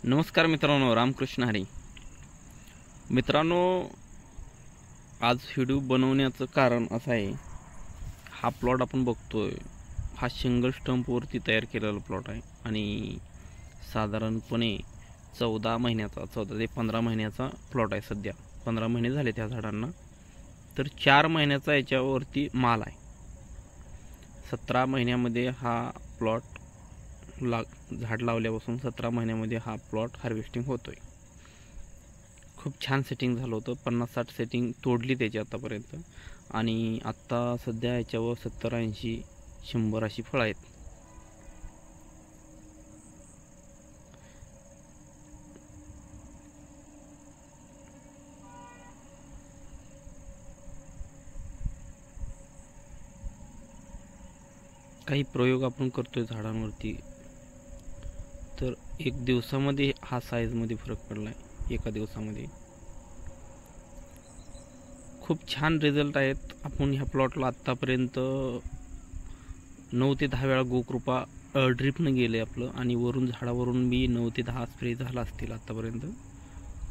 नमस्कार मित्रांनो, रामकृष्ण हरी. मित्रांनो, आज व्हिडिओ बनवण्याचं कारण असं आहे, हा प्लॉट आपण बघतोय, हा सिंगल स्टंपवरती तयार केलेला प्लॉट आहे आणि साधारणपणे 14 ते 15 महिन्याचा प्लॉट आहे. सध्या 15 महिने झाले त्या झाडांना, तर 4 महिन्याचा याच्यावरती माल आहे. 17 महिन्यामध्ये हा प्लॉट झाड लावल्यापासून 17 महिन्यामध्ये हा प्लॉट हार्वेस्टिंग होतोय. खूप छान सेटिंग झालं होतं. 50-60 सेटिंग तोडली त्याची आतापर्यंत आणि आत्ता सध्या याच्यावर 70-80-100 अशी फळं आहेत. काही प्रयोग आपण करतोय झाडांवरती, तर एक दिवसामध्ये हा साईजमध्ये फरक पडला आहे. एका दिवसामध्ये खूप छान रिझल्ट आहेत. आपण ह्या प्लॉटला आत्तापर्यंत 9 ते 10 वेळा गोकृपा ड्रिपनं गेले आपलं, आणि वरून झाडावरून बी 9 ते 10 स्प्रे झाला असतील आत्तापर्यंत.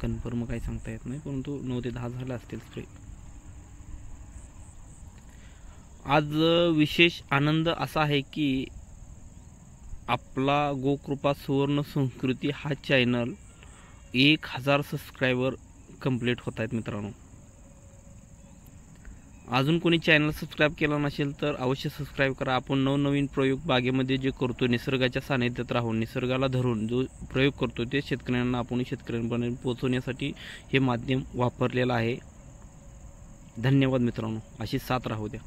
कन्फर्म काही सांगता येत नाही, परंतु 9 ते 10 झाले असतील स्प्रे. आज विशेष आनंद असा आहे की आपला गोकृपा सुवर्ण संस्कृती हा चॅनल 1000 सबस्क्रायबर कंप्लीट होत आहेत. मित्रांनो, अजून कोणी चॅनल सबस्क्राईब केला नसेल तर अवश्य सबस्क्राईब करा. आपण नवनवीन प्रयोग बागेमध्ये जे करतो, निसर्गाच्या सानिध्यात राहून निसर्गाला धरून जो प्रयोग करतो, ते शेतकऱ्यांना आपण शेतकऱ्यांपर्यंत पोहोचवण्यासाठी हे माध्यम वापरलेलं आहे. धन्यवाद मित्रांनो, अशी साथ राहू द्या.